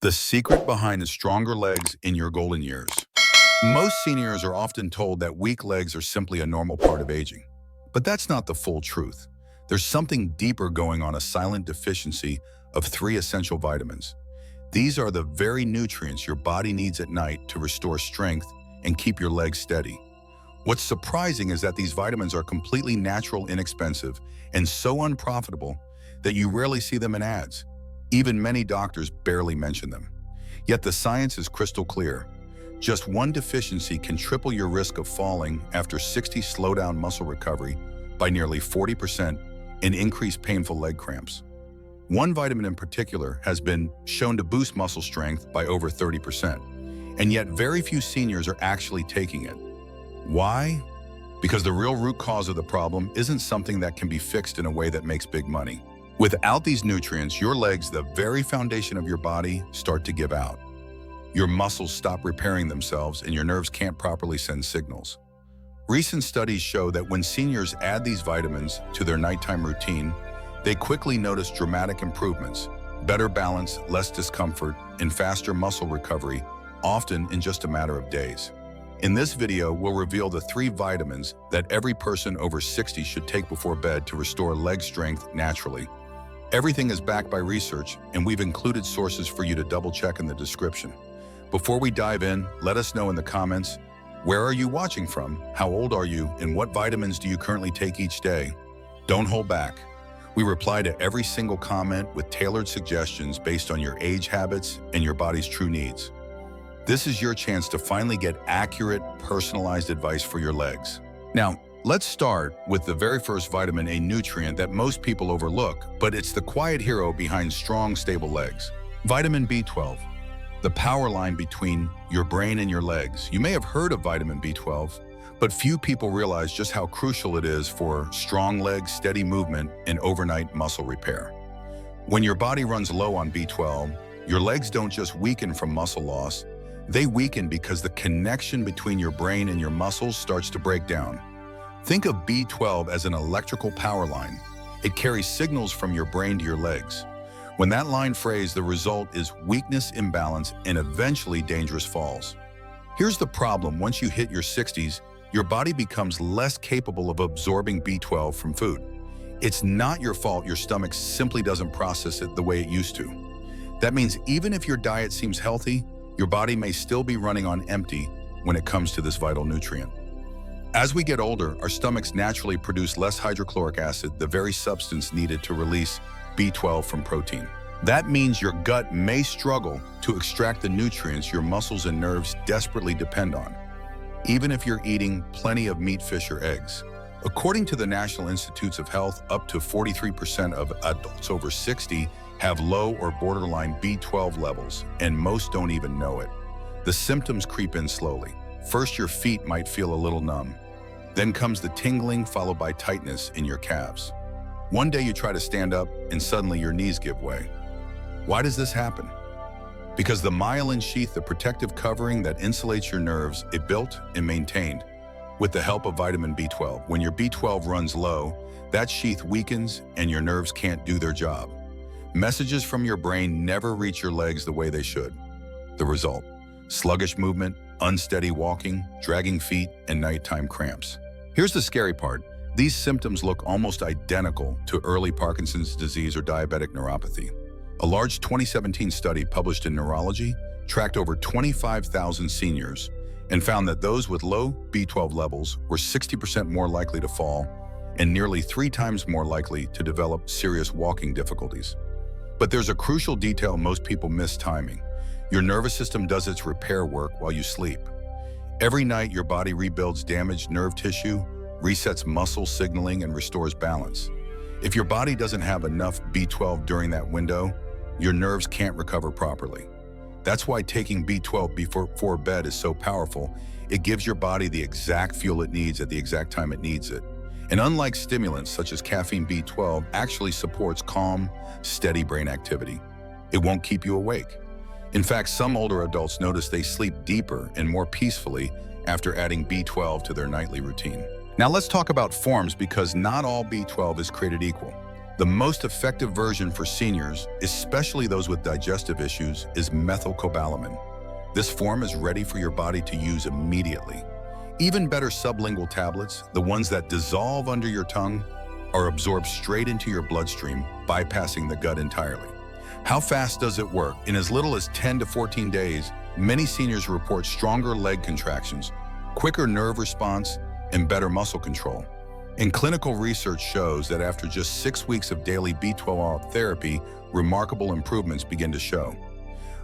The secret behind the stronger legs in your golden years. Most seniors are often told that weak legs are simply a normal part of aging. But that's not the full truth. There's something deeper going on, a silent deficiency of 3 essential vitamins. These are the very nutrients your body needs at night to restore strength and keep your legs steady. What's surprising is that these vitamins are completely natural, inexpensive, and so unprofitable that you rarely see them in ads. Even many doctors barely mention them. Yet the science is crystal clear. Just one deficiency can triple your risk of falling after 60, slow down muscle recovery by nearly 40%, and increase painful leg cramps. One vitamin in particular has been shown to boost muscle strength by over 30%, and yet very few seniors are actually taking it. Why? Because the real root cause of the problem isn't something that can be fixed in a way that makes big money. Without these nutrients, your legs, the very foundation of your body, start to give out. Your muscles stop repairing themselves and your nerves can't properly send signals. Recent studies show that when seniors add these vitamins to their nighttime routine, they quickly notice dramatic improvements, better balance, less discomfort, and faster muscle recovery, often in just a matter of days. In this video, we'll reveal the 3 vitamins that every person over 60 should take before bed to restore leg strength naturally. Everything is backed by research, and we've included sources for you to double-check in the description. Before we dive in, let us know in the comments, where are you watching from, how old are you, and what vitamins do you currently take each day? Don't hold back. We reply to every single comment with tailored suggestions based on your age habits and your body's true needs. This is your chance to finally get accurate, personalized advice for your legs. Now, let's start with the very first vitamin, a nutrient that most people overlook, but it's the quiet hero behind strong, stable legs. Vitamin B12, the power line between your brain and your legs. You may have heard of vitamin B12, but few people realize just how crucial it is for strong legs, steady movement, and overnight muscle repair. When your body runs low on B12, your legs don't just weaken from muscle loss, they weaken because the connection between your brain and your muscles starts to break down. Think of B12 as an electrical power line. It carries signals from your brain to your legs. When that line frays, the result is weakness, imbalance, and eventually dangerous falls. Here's the problem: once you hit your 60s, your body becomes less capable of absorbing B12 from food. It's not your fault, your stomach simply doesn't process it the way it used to. That means even if your diet seems healthy, your body may still be running on empty when it comes to this vital nutrient. As we get older, our stomachs naturally produce less hydrochloric acid, the very substance needed to release B12 from protein. That means your gut may struggle to extract the nutrients your muscles and nerves desperately depend on, even if you're eating plenty of meat, fish, or eggs. According to the National Institutes of Health, up to 43% of adults over 60 have low or borderline B12 levels, and most don't even know it. The symptoms creep in slowly. First, your feet might feel a little numb. Then comes the tingling, followed by tightness in your calves. One day you try to stand up, and suddenly your knees give way. Why does this happen? Because the myelin sheath, the protective covering that insulates your nerves, is built and maintained with the help of vitamin B12. When your B12 runs low, that sheath weakens and your nerves can't do their job. Messages from your brain never reach your legs the way they should. The result: sluggish movement, unsteady walking, dragging feet, and nighttime cramps. Here's the scary part. These symptoms look almost identical to early Parkinson's disease or diabetic neuropathy. A large 2017 study published in Neurology tracked over 25,000 seniors and found that those with low B12 levels were 60% more likely to fall and nearly 3 times more likely to develop serious walking difficulties. But there's a crucial detail most people miss: timing. Your nervous system does its repair work while you sleep. Every night, your body rebuilds damaged nerve tissue, resets muscle signaling, and restores balance. If your body doesn't have enough B12 during that window, your nerves can't recover properly. That's why taking B12 before bed is so powerful. It gives your body the exact fuel it needs at the exact time it needs it. And unlike stimulants such as caffeine, B12 actually supports calm, steady brain activity. It won't keep you awake. In fact, some older adults notice they sleep deeper and more peacefully after adding B12 to their nightly routine. Now let's talk about forms, because not all B12 is created equal. The most effective version for seniors, especially those with digestive issues, is methylcobalamin. This form is ready for your body to use immediately. Even better, sublingual tablets, the ones that dissolve under your tongue, are absorbed straight into your bloodstream, bypassing the gut entirely. How fast does it work? In as little as 10 to 14 days, many seniors report stronger leg contractions, quicker nerve response, and better muscle control. And clinical research shows that after just 6 weeks of daily B12 therapy, remarkable improvements begin to show.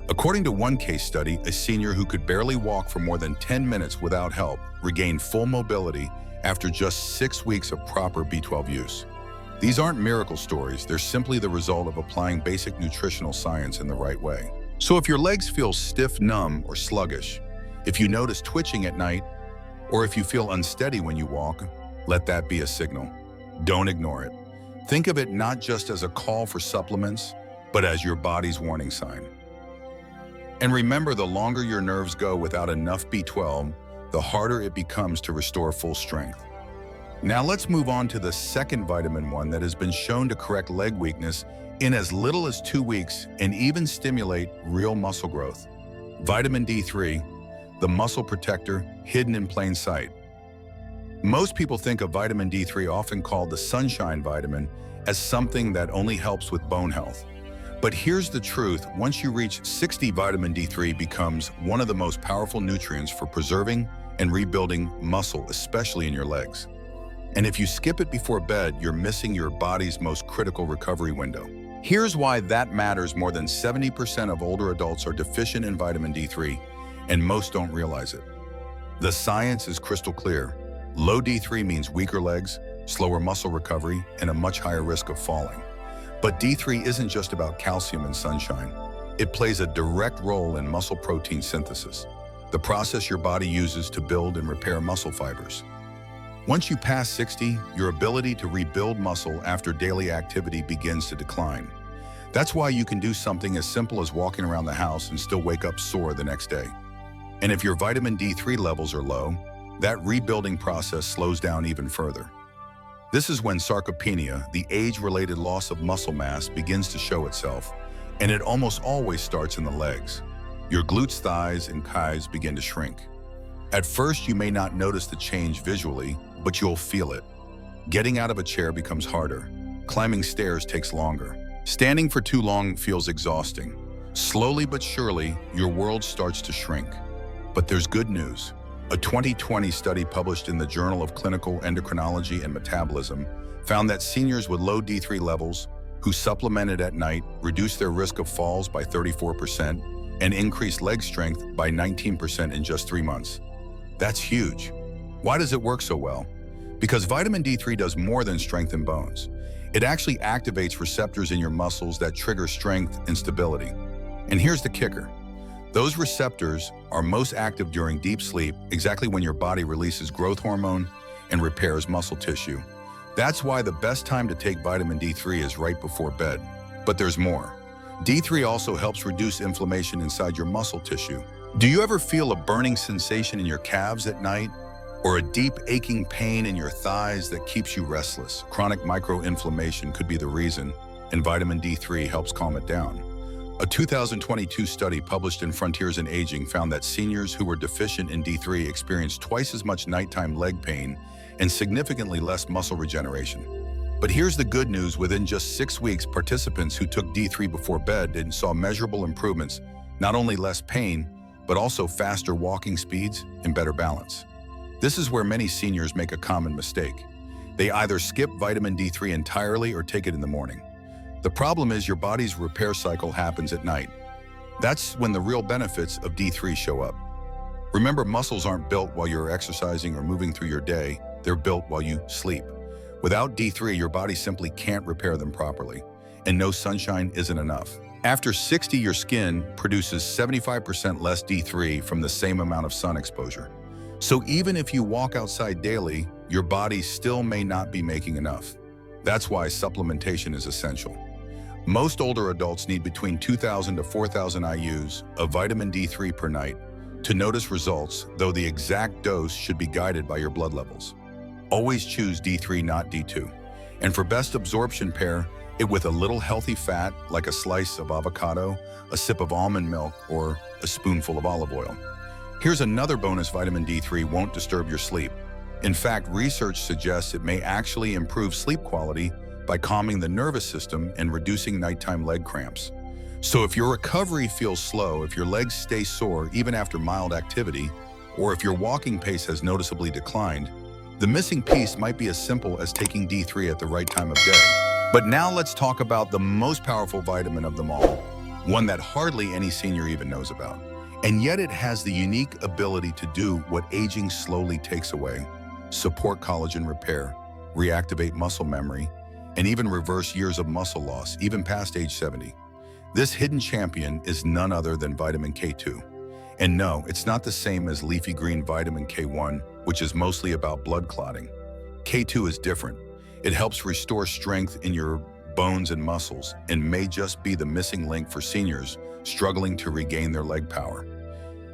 According to one case study, a senior who could barely walk for more than 10 minutes without help regained full mobility after just 6 weeks of proper B12 use. These aren't miracle stories, they're simply the result of applying basic nutritional science in the right way. So if your legs feel stiff, numb, or sluggish, if you notice twitching at night, or if you feel unsteady when you walk, let that be a signal. Don't ignore it. Think of it not just as a call for supplements, but as your body's warning sign. And remember, the longer your nerves go without enough B12, the harder it becomes to restore full strength. Now let's move on to the second vitamin one that has been shown to correct leg weakness in as little as 2 weeks and even stimulate real muscle growth. Vitamin D3, the muscle protector hidden in plain sight. Most people think of vitamin D3, often called the sunshine vitamin, as something that only helps with bone health. But here's the truth: once you reach 60, vitamin D3 becomes one of the most powerful nutrients for preserving and rebuilding muscle, especially in your legs. And if you skip it before bed, you're missing your body's most critical recovery window. Here's why that matters: more than 70% of older adults are deficient in vitamin D3, and most don't realize it. The science is crystal clear. Low D3 means weaker legs, slower muscle recovery, and a much higher risk of falling. But D3 isn't just about calcium and sunshine. It plays a direct role in muscle protein synthesis, the process your body uses to build and repair muscle fibers. Once you pass 60, your ability to rebuild muscle after daily activity begins to decline. That's why you can do something as simple as walking around the house and still wake up sore the next day. And if your vitamin D3 levels are low, that rebuilding process slows down even further. This is when sarcopenia, the age-related loss of muscle mass, begins to show itself, and it almost always starts in the legs. Your glutes, thighs, and calves begin to shrink. At first, you may not notice the change visually, but you'll feel it. Getting out of a chair becomes harder. Climbing stairs takes longer. Standing for too long feels exhausting. Slowly but surely, your world starts to shrink. But there's good news. A 2020 study published in the Journal of Clinical Endocrinology and Metabolism found that seniors with low D3 levels who supplemented at night reduced their risk of falls by 34% and increased leg strength by 19% in just 3 months. That's huge. Why does it work so well? Because vitamin D3 does more than strengthen bones. It actually activates receptors in your muscles that trigger strength and stability. And here's the kicker. Those receptors are most active during deep sleep, exactly when your body releases growth hormone and repairs muscle tissue. That's why the best time to take vitamin D3 is right before bed. But there's more. D3 also helps reduce inflammation inside your muscle tissue. Do you ever feel a burning sensation in your calves at night? Or a deep aching pain in your thighs that keeps you restless? Chronic microinflammation could be the reason, and vitamin D3 helps calm it down. A 2022 study published in Frontiers in Aging found that seniors who were deficient in D3 experienced twice as much nighttime leg pain and significantly less muscle regeneration. But here's the good news: within just 6 weeks, participants who took D3 before bed and saw measurable improvements, not only less pain, but also faster walking speeds and better balance. This is where many seniors make a common mistake. They either skip vitamin D3 entirely or take it in the morning. The problem is your body's repair cycle happens at night. That's when the real benefits of D3 show up. Remember, muscles aren't built while you're exercising or moving through your day. They're built while you sleep. Without D3, your body simply can't repair them properly, and no sunshine isn't enough. After 60, your skin produces 75% less D3 from the same amount of sun exposure. So even if you walk outside daily, your body still may not be making enough. That's why supplementation is essential. Most older adults need between 2,000 to 4,000 IUs of vitamin D3 per night to notice results, though the exact dose should be guided by your blood levels. Always choose D3, not D2. And for best absorption pair, it with a little healthy fat like a slice of avocado, a sip of almond milk, or a spoonful of olive oil. Here's another bonus: vitamin D3 won't disturb your sleep. In fact, research suggests it may actually improve sleep quality by calming the nervous system and reducing nighttime leg cramps. So if your recovery feels slow, if your legs stay sore even after mild activity, or if your walking pace has noticeably declined, the missing piece might be as simple as taking D3 at the right time of day. But now let's talk about the most powerful vitamin of them all, one that hardly any senior even knows about. And yet it has the unique ability to do what aging slowly takes away: support collagen repair, reactivate muscle memory, and even reverse years of muscle loss, even past age 70. This hidden champion is none other than vitamin K2. And no, it's not the same as leafy green vitamin K1, which is mostly about blood clotting. K2 is different. It helps restore strength in your bones and muscles, and may just be the missing link for seniors struggling to regain their leg power.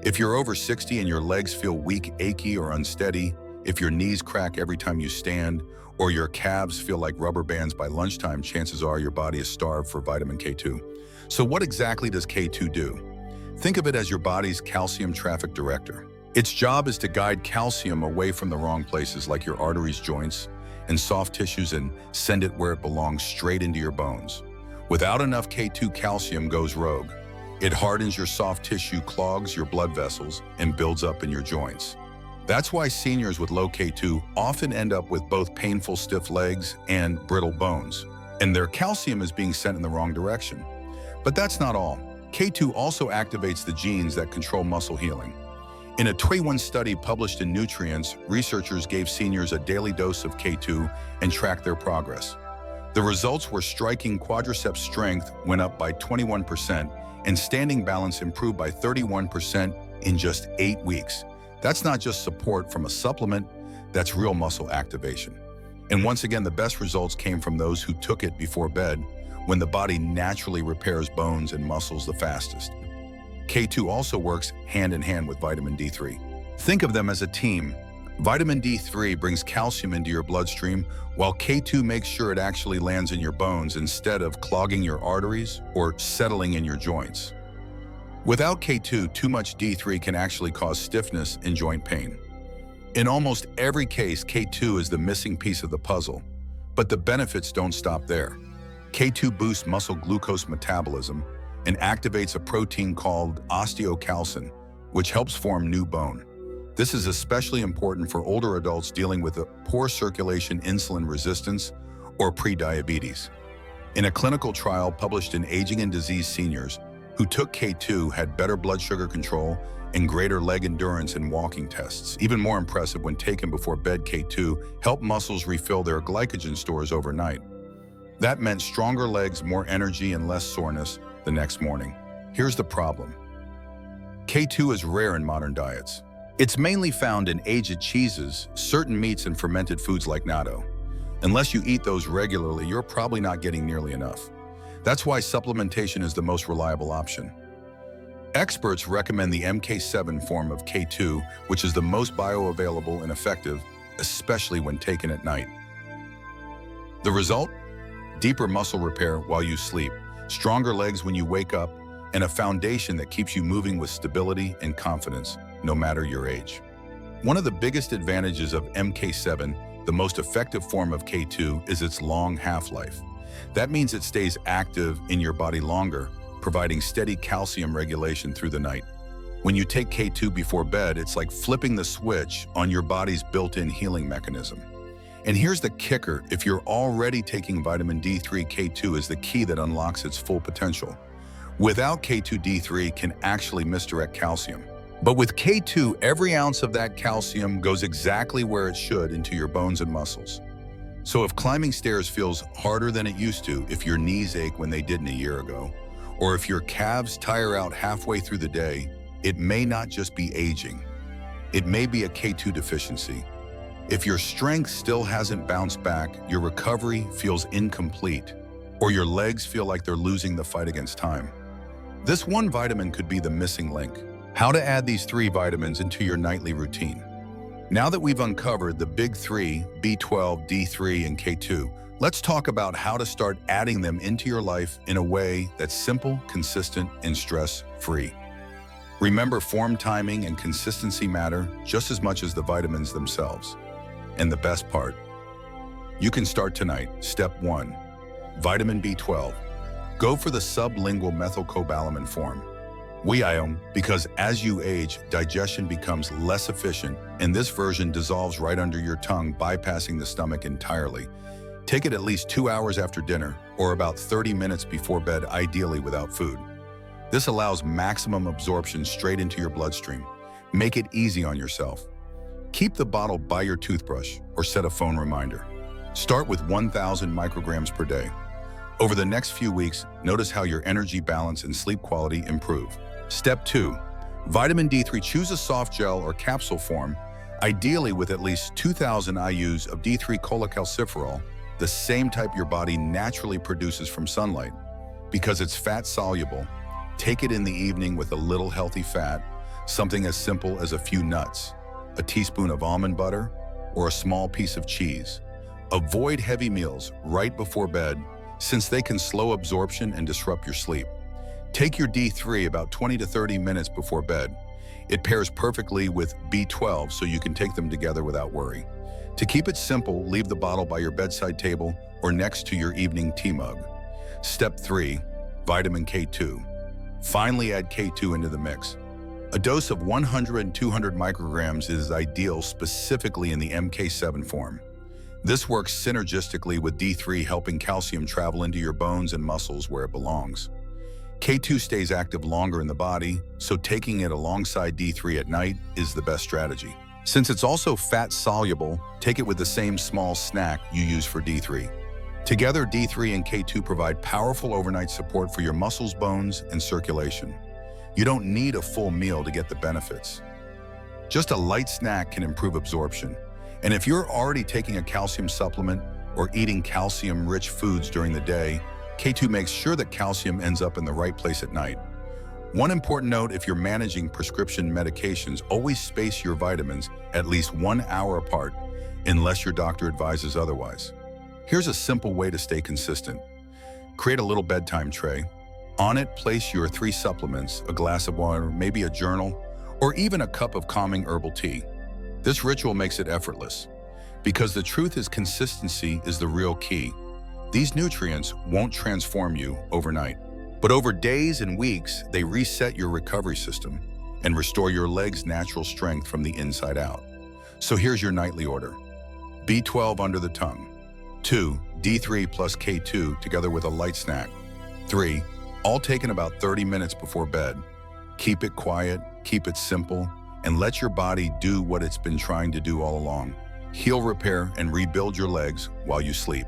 If you're over 60 and your legs feel weak, achy, or unsteady, if your knees crack every time you stand, or your calves feel like rubber bands by lunchtime, chances are your body is starved for vitamin K2. So what exactly does K2 do? Think of it as your body's calcium traffic director. Its job is to guide calcium away from the wrong places like your arteries, joints, and soft tissues, and send it where it belongs, straight into your bones. Without enough K2, calcium goes rogue. It hardens your soft tissue, clogs your blood vessels, and builds up in your joints. That's why seniors with low K2 often end up with both painful stiff legs and brittle bones, and their calcium is being sent in the wrong direction. But that's not all. K2 also activates the genes that control muscle healing. In a 21 study published in Nutrients, researchers gave seniors a daily dose of K2 and tracked their progress. The results were striking. Quadriceps strength went up by 21%, and standing balance improved by 31% in just 8 weeks. That's not just support from a supplement, that's real muscle activation. And once again, the best results came from those who took it before bed, when the body naturally repairs bones and muscles the fastest. K2 also works hand in hand with vitamin D3. Think of them as a team. Vitamin D3 brings calcium into your bloodstream, while K2 makes sure it actually lands in your bones instead of clogging your arteries or settling in your joints. Without K2, too much D3 can actually cause stiffness and joint pain. In almost every case, K2 is the missing piece of the puzzle, but the benefits don't stop there. K2 boosts muscle glucose metabolism and activates a protein called osteocalcin, which helps form new bone. This is especially important for older adults dealing with a poor circulation, insulin resistance, or prediabetes. In a clinical trial published in Aging and Disease, seniors who took K2 had better blood sugar control and greater leg endurance in walking tests. Even more impressive, when taken before bed, K2 helped muscles refill their glycogen stores overnight. That meant stronger legs, more energy, and less soreness the next morning. Here's the problem. K2 is rare in modern diets. It's mainly found in aged cheeses, certain meats, and fermented foods like natto. Unless you eat those regularly, you're probably not getting nearly enough. That's why supplementation is the most reliable option. Experts recommend the MK7 form of K2, which is the most bioavailable and effective, especially when taken at night. The result? Deeper muscle repair while you sleep, stronger legs when you wake up, and a foundation that keeps you moving with stability and confidence, no matter your age. One of the biggest advantages of MK7, the most effective form of K2, is its long half-life. That means it stays active in your body longer, providing steady calcium regulation through the night. When you take K2 before bed, it's like flipping the switch on your body's built-in healing mechanism. And here's the kicker: if you're already taking vitamin D3, K2 is the key that unlocks its full potential. Without K2, D3 can actually misdirect calcium. But with K2, every ounce of that calcium goes exactly where it should, into your bones and muscles. So if climbing stairs feels harder than it used to, if your knees ache when they didn't a year ago, or if your calves tire out halfway through the day, it may not just be aging. It may be a K2 deficiency. If your strength still hasn't bounced back, your recovery feels incomplete, or your legs feel like they're losing the fight against time, this one vitamin could be the missing link. How to add these 3 vitamins into your nightly routine. Now that we've uncovered the big three, B12, D3, and K2, let's talk about how to start adding them into your life in a way that's simple, consistent, and stress-free. Remember, form timing and consistency matter just as much as the vitamins themselves. And the best part, you can start tonight. Step 1. Vitamin B12. Go for the sublingual methylcobalamin form. Because as you age, digestion becomes less efficient, and this version dissolves right under your tongue, bypassing the stomach entirely. Take it at least 2 hours after dinner, or about 30 minutes before bed, ideally without food. This allows maximum absorption straight into your bloodstream. Make it easy on yourself. Keep the bottle by your toothbrush or set a phone reminder. Start with 1,000 micrograms per day. Over the next few weeks, notice how your energy balance and sleep quality improve. Step 2. Vitamin D3. Choose a soft gel or capsule form, ideally with at least 2,000 IUs of D3 cholecalciferol, the same type your body naturally produces from sunlight. Because it's fat-soluble, take it in the evening with a little healthy fat, something as simple as a few nuts, a teaspoon of almond butter, or a small piece of cheese. Avoid heavy meals right before bed, since they can slow absorption and disrupt your sleep. Take your D3 about 20 to 30 minutes before bed. It pairs perfectly with B12, so you can take them together without worry. To keep it simple, leave the bottle by your bedside table or next to your evening tea mug. Step 3. Vitamin K2. Finally, add K2 into the mix. A dose of 100 and 200 micrograms is ideal, specifically in the MK7 form. This works synergistically with D3, helping calcium travel into your bones and muscles where it belongs. K2 stays active longer in the body, so taking it alongside D3 at night is the best strategy. Since it's also fat-soluble, take it with the same small snack you use for D3. Together, D3 and K2 provide powerful overnight support for your muscles, bones, and circulation. You don't need a full meal to get the benefits. Just a light snack can improve absorption. And if you're already taking a calcium supplement or eating calcium-rich foods during the day, K2 makes sure that calcium ends up in the right place at night. One important note: if you're managing prescription medications, always space your vitamins at least 1 hour apart, unless your doctor advises otherwise. Here's a simple way to stay consistent. Create a little bedtime tray. On it, place your 3 supplements, a glass of water, maybe a journal, or even a cup of calming herbal tea. This ritual makes it effortless, because the truth is consistency is the real key. These nutrients won't transform you overnight, but over days and weeks, they reset your recovery system and restore your legs' natural strength from the inside out. So here's your nightly order. B12 under the tongue. 2. D3 plus K2 together with a light snack. 3. All taken about 30 minutes before bed. Keep it quiet, keep it simple, and let your body do what it's been trying to do all along. Heal, repair, and rebuild your legs while you sleep.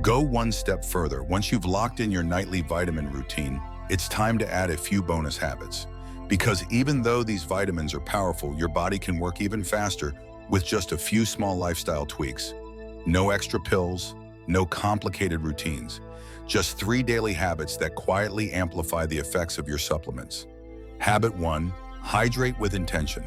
Go one step further. Once you've locked in your nightly vitamin routine, it's time to add a few bonus habits. Because even though these vitamins are powerful, your body can work even faster with just a few small lifestyle tweaks. No extra pills, no complicated routines. Just 3 daily habits that quietly amplify the effects of your supplements. Habit 1. Hydrate with intention.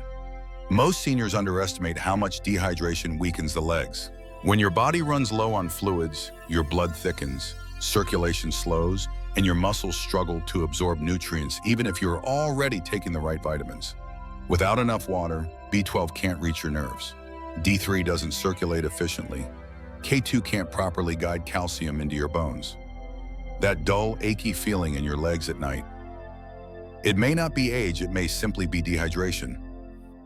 Most seniors underestimate how much dehydration weakens the legs. When your body runs low on fluids, your blood thickens, circulation slows, and your muscles struggle to absorb nutrients even if you're already taking the right vitamins. Without enough water, B12 can't reach your nerves. D3 doesn't circulate efficiently. K2 can't properly guide calcium into your bones. That dull, achy feeling in your legs at night. It may not be age, it may simply be dehydration.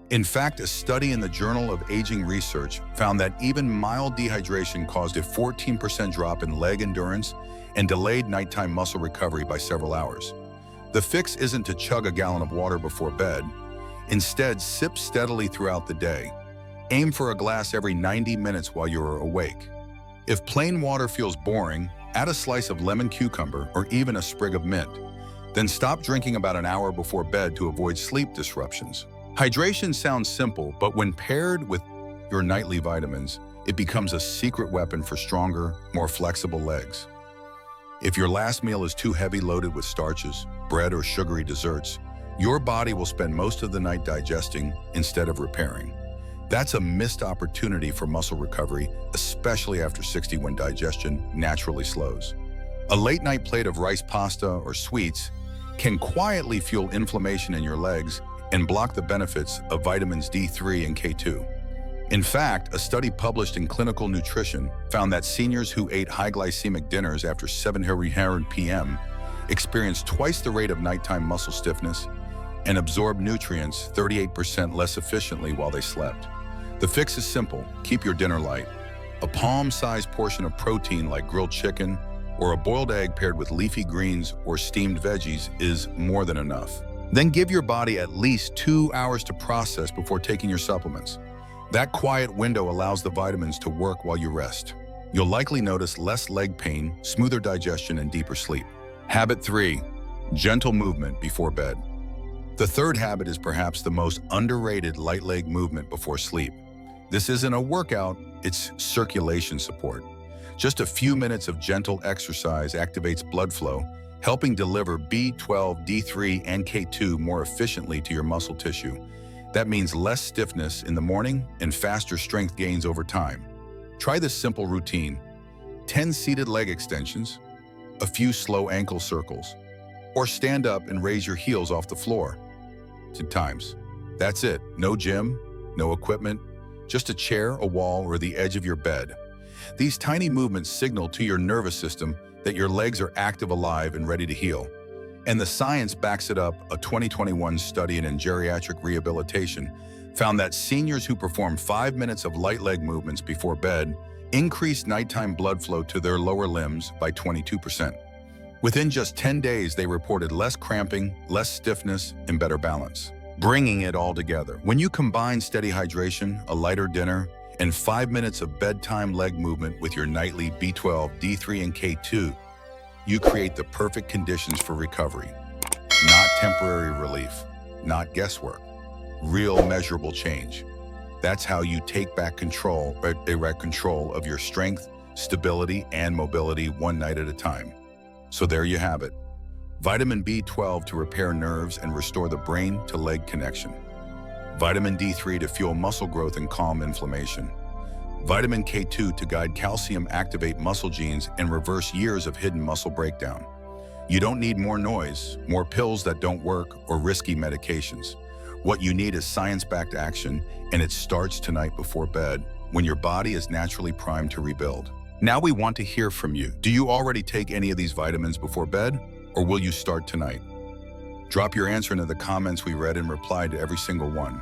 In fact, a study in the Journal of Aging Research found that even mild dehydration caused a 14% drop in leg endurance and delayed nighttime muscle recovery by several hours. The fix isn't to chug a gallon of water before bed. Instead, sip steadily throughout the day. Aim for a glass every 90 minutes while you're awake. If plain water feels boring, add a slice of lemon cucumber or even a sprig of mint. Then stop drinking about an hour before bed to avoid sleep disruptions. Hydration sounds simple, but when paired with your nightly vitamins, it becomes a secret weapon for stronger, more flexible legs. If your last meal is too heavy loaded with starches, bread, or sugary desserts, your body will spend most of the night digesting instead of repairing. That's a missed opportunity for muscle recovery, especially after 60 when digestion naturally slows. A late-night plate of rice pasta or sweets can quietly fuel inflammation in your legs and block the benefits of vitamins D3 and K2. In fact, a study published in Clinical Nutrition found that seniors who ate high glycemic dinners after 7 p.m. experienced twice the rate of nighttime muscle stiffness and absorbed nutrients 38% less efficiently while they slept. The fix is simple: keep your dinner light. A palm-sized portion of protein like grilled chicken or a boiled egg paired with leafy greens or steamed veggies is more than enough. Then give your body at least 2 hours to process before taking your supplements. That quiet window allows the vitamins to work while you rest. You'll likely notice less leg pain, smoother digestion, and deeper sleep. Habit 3. Gentle movement before bed. The third habit is perhaps the most underrated light leg movement before sleep. This isn't a workout, it's circulation support. Just a few minutes of gentle exercise activates blood flow, helping deliver B12, D3, and K2 more efficiently to your muscle tissue. That means less stiffness in the morning and faster strength gains over time. Try this simple routine: 10 seated leg extensions, a few slow ankle circles, or stand up and raise your heels off the floor 10 times. That's it. No gym, no equipment, just a chair, a wall, or the edge of your bed. These tiny movements signal to your nervous system that your legs are active, alive, and ready to heal. And the science backs it up. A 2021 study in geriatric rehabilitation found that seniors who perform 5 minutes of light leg movements before bed increased nighttime blood flow to their lower limbs by 22%. Within just 10 days, they reported less cramping, less stiffness, and better balance. Bringing it all together, when you combine steady hydration, a lighter dinner, and 5 minutes of bedtime leg movement with your nightly B12, D3, and K2, you create the perfect conditions for recovery. Not temporary relief, not guesswork, real measurable change. That's how you take back direct control of your strength, stability, and mobility one night at a time. So there you have it. Vitamin B12 to repair nerves and restore the brain to leg connection. Vitamin D3 to fuel muscle growth and calm inflammation. Vitamin K2 to guide calcium, activate muscle genes, and reverse years of hidden muscle breakdown. You don't need more noise, more pills that don't work, or risky medications. What you need is science-backed action, and it starts tonight before bed, when your body is naturally primed to rebuild. Now we want to hear from you. Do you already take any of these vitamins before bed, or will you start tonight? Drop your answer into the comments. We read and replied to every single one.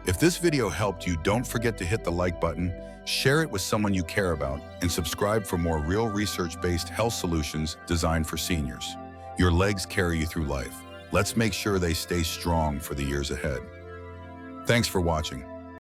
If this video helped you, don't forget to hit the like button, share it with someone you care about, and subscribe for more real research-based health solutions designed for seniors. Your legs carry you through life. Let's make sure they stay strong for the years ahead. Thanks for watching.